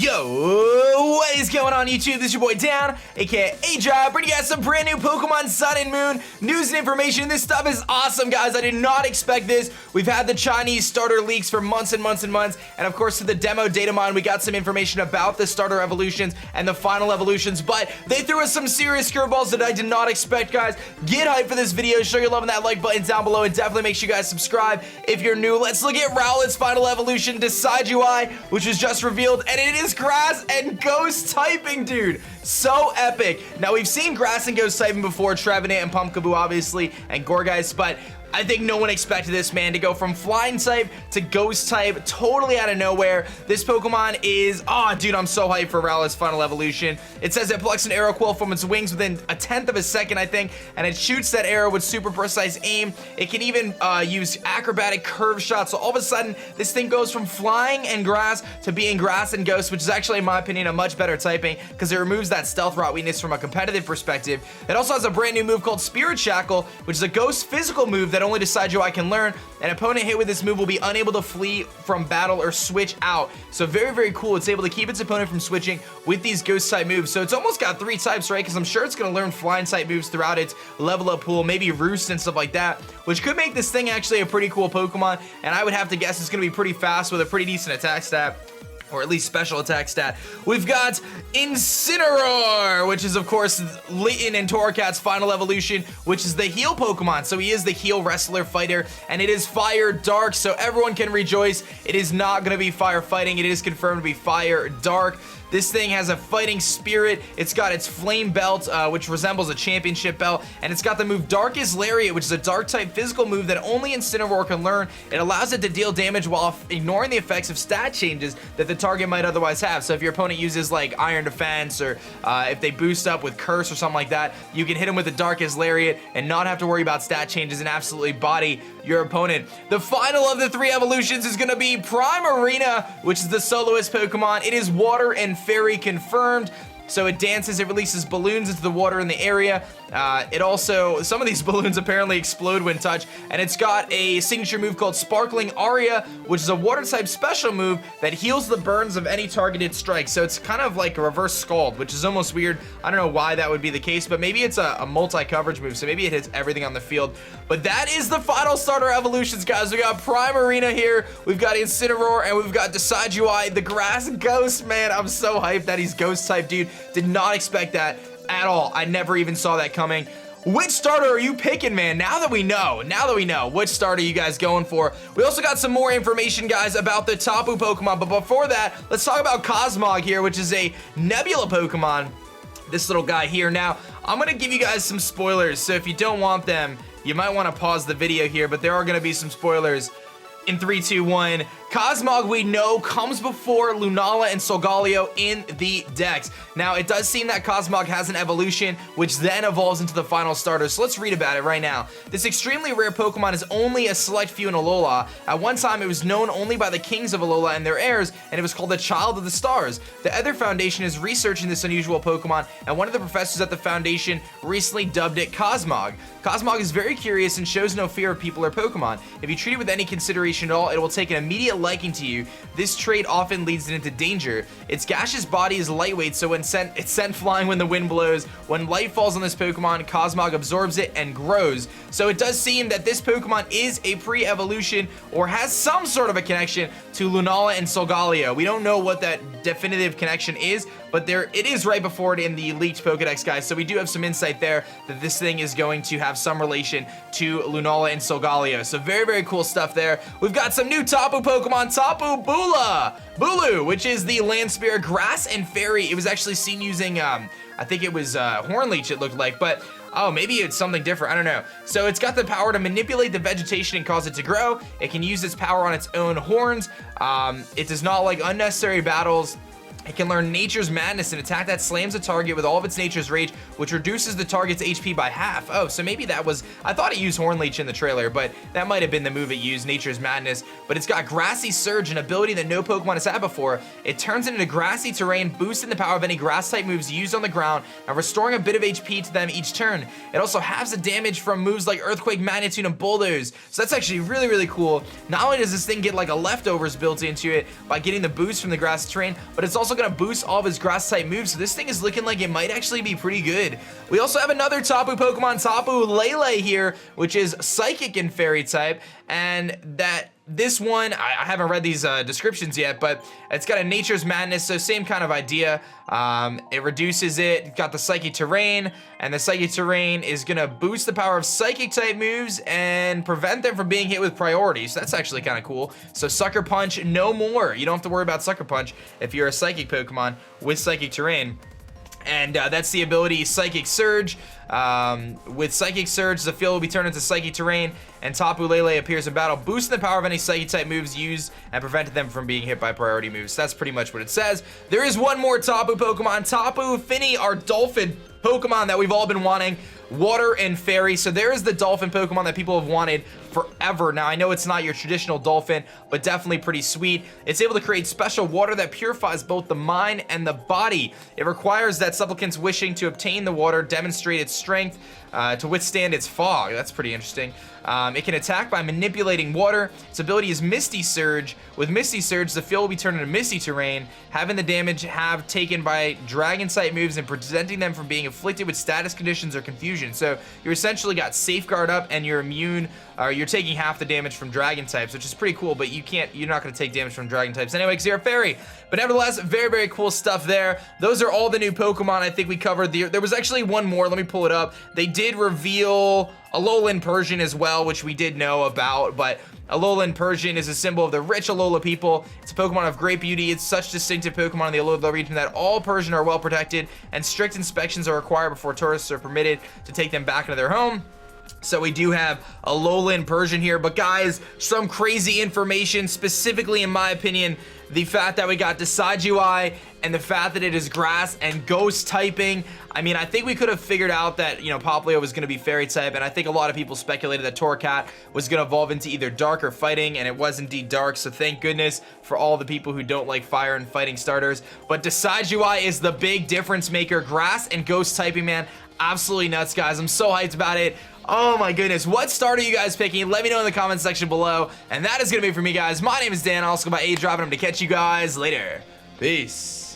Yo, what is going on YouTube? This is your boy Dan, aka A-Job, bringing you guys some brand new Pokemon Sun and Moon news and information. This stuff is awesome, guys. I did not expect this. We've had the Chinese starter leaks for months and months and months, and of course, through the demo data mine, we got some information about the starter evolutions and the final evolutions, but they threw us some serious curveballs that I did not expect, guys. Get hyped for this video. Show your love on that like button down below, and definitely make sure you guys subscribe if you're new. Let's look at Rowlet's final evolution, Decidueye, which was just revealed, and it is grass and ghost typing, dude. So epic. Now, we've seen grass and ghost typing before, Trevenant and Pumpkaboo, obviously, and Gourgeist, but I think no one expected this, man, to go from flying type to ghost type totally out of nowhere. This Pokemon is, oh, dude, I'm so hyped for Rowlet's final evolution. It says it plucks an arrow quill from its wings within a 1/10 of a second, I think, and it shoots that arrow with super precise aim. It can even use acrobatic curve shots. So all of a sudden, this thing goes from flying and grass to being grass and ghost, which is actually, in my opinion, a much better typing because it removes that stealth rot weakness from a competitive perspective. It also has a brand new move called Spirit Shackle, which is a ghost physical move that only Decidueye can learn. An opponent hit with this move will be unable to flee from battle or switch out. So very, very cool. It's able to keep its opponent from switching with these ghost type moves. So it's almost got 3 types, right? Because I'm sure it's going to learn flying type moves throughout its level up pool, maybe roost and stuff like that, which could make this thing actually a pretty cool Pokemon. And I would have to guess it's going to be pretty fast with a pretty decent attack stat, or at least special attack stat. We've got Incineroar, which is, of course, Litten and Torracat's final evolution, which is the heal Pokemon. So he is the heal wrestler fighter, and it is fire dark, so everyone can rejoice. It is not going to be fire fighting. It is confirmed to be fire dark. This thing has a fighting spirit. It's got its flame belt, which resembles a championship belt, and it's got the move Darkest Lariat, which is a dark type physical move that only Incineroar can learn. It allows it to deal damage while ignoring the effects of stat changes that the target might otherwise have. So if your opponent uses like Iron Defense, or if they boost up with Curse or something like that, you can hit them with the Darkest Lariat and not have to worry about stat changes and absolutely body your opponent. The final of the 3 evolutions is going to be Primarina, which is the Soloist Pokemon. It is water and fairy confirmed. So it dances, it releases balloons into the water in the area. It also, some of these balloons apparently explode when touched, and it's got a signature move called Sparkling Aria, which is a water type special move that heals the burns of any targeted strike. So it's kind of like a reverse Scald, which is almost weird. I don't know why that would be the case, but maybe it's a multi-coverage move, so maybe it hits everything on the field. But that is the final starter evolutions, guys. We got Primarina here, we've got Incineroar, and we've got Decidueye, the grass ghost, man. I'm so hyped that he's ghost type, dude. Did not expect that at all. I never even saw that coming. Which starter are you picking, man? Now that we know, which starter are you guys going for? We also got some more information, guys, about the Tapu Pokemon, but before that, let's talk about Cosmog here, which is a Nebula Pokemon. This little guy here. Now, I'm gonna give you guys some spoilers, so if you don't want them, you might want to pause the video here, but there are gonna be some spoilers. In 3, 2, 1. Cosmog, we know, comes before Lunala and Solgaleo in the decks. Now, it does seem that Cosmog has an evolution, which then evolves into the final starter. So let's read about it right now. This extremely rare Pokemon is only a select few in Alola. At one time, it was known only by the kings of Alola and their heirs, and it was called the Child of the Stars. The Ether Foundation is researching this unusual Pokemon, and one of the professors at the Foundation recently dubbed it Cosmog. Cosmog is very curious and shows no fear of people or Pokemon. If you treat it with any consideration at all, it will take an immediate liking to you. This trait often leads it into danger. Its gaseous body is lightweight, so it's sent flying when the wind blows. When light falls on this Pokemon, Cosmog absorbs it and grows. So it does seem that this Pokemon is a pre-evolution or has some sort of a connection to Lunala and Solgaleo. We don't know what that definitive connection is, but it is right before it in the leaked Pokedex, guys. So we do have some insight there that this thing is going to have some relation to Lunala and Solgaleo. So very, very cool stuff there. We've got some new Tapu Pokemon, Tapu Bulu, which is the land spirit, grass and fairy. It was actually seen using, I think it was Hornleech, it looked like, but oh, maybe it's something different. I don't know. So it's got the power to manipulate the vegetation and cause it to grow. It can use its power on its own horns. It does not like unnecessary battles. It can learn Nature's Madness, an attack that slams a target with all of its Nature's Rage, which reduces the target's HP by half. Oh, so maybe that was, I thought it used Hornleech in the trailer, but that might have been the move it used, Nature's Madness. But it's got Grassy Surge, an ability that no Pokemon has had before. It turns it into grassy terrain, boosting the power of any grass-type moves used on the ground, and restoring a bit of HP to them each turn. It also halves the damage from moves like Earthquake, Magnitude, and Bulldoze. So that's actually really, really cool. Not only does this thing get like a leftovers built into it by getting the boost from the grass terrain, but it's also also going to boost all of his grass type moves, so this thing is looking like it might actually be pretty good. We also have another Tapu Pokemon, Tapu Lele here, which is Psychic and Fairy type, and this one, I haven't read these descriptions yet, but it's got a Nature's Madness, so same kind of idea. It reduces it, got the Psychic Terrain, and the Psychic Terrain is gonna boost the power of Psychic type moves and prevent them from being hit with priority, so that's actually kind of cool. So Sucker Punch, no more. You don't have to worry about Sucker Punch if you're a Psychic Pokemon with Psychic Terrain. And that's the ability Psychic Surge. With Psychic Surge, the field will be turned into Psychic Terrain, and Tapu Lele appears in battle, boosting the power of any Psychic type moves used and preventing them from being hit by priority moves. That's pretty much what it says. There is one more Tapu Pokemon, Tapu Fini, our Dolphin Pokemon that we've all been wanting. Water and Fairy. So there is the Dolphin Pokemon that people have wanted forever. Now, I know it's not your traditional Dolphin, but definitely pretty sweet. It's able to create special water that purifies both the mind and the body. It requires that supplicants wishing to obtain the water demonstrate its strength to withstand its fog. That's pretty interesting. It can attack by manipulating water. Its ability is Misty Surge. With Misty Surge, the field will be turned into Misty Terrain, having the damage taken by Dragon type moves and preventing them from being afflicted with status conditions or confusion. So you essentially got Safeguard up, and you're immune, or you're taking half the damage from Dragon types, which is pretty cool. But you're not going to take damage from Dragon types anyway, because you're a Fairy. But nevertheless, very, very cool stuff there. Those are all the new Pokemon I think we covered. There was actually one more. Let me pull it up. They did reveal a Lowland Persian as well, which we did know about, but a Lowland Persian is a symbol of the rich Alola people. It's a Pokemon of great beauty. It's such distinctive Pokemon in the Alola region that all Persian are well protected, and strict inspections are required before tourists are permitted to take them back into their home. So we do have a Lowland Persian here, but guys, some crazy information, specifically in my opinion, the fact that we got Decidueye and the fact that it is grass and ghost typing. I mean, I think we could have figured out that, Popplio was going to be fairy type, and I think a lot of people speculated that Torracat was going to evolve into either dark or fighting, and it was indeed dark, so thank goodness for all the people who don't like fire and fighting starters. But Decidueye is the big difference maker. Grass and ghost typing, man, absolutely nuts, guys. I'm so hyped about it. Oh my goodness, what start are you guys picking? Let me know in the comments section below. And that is gonna be it for me, guys. My name is Dan. I'll also go by A-Drop, and I'm gonna catch you guys later. Peace.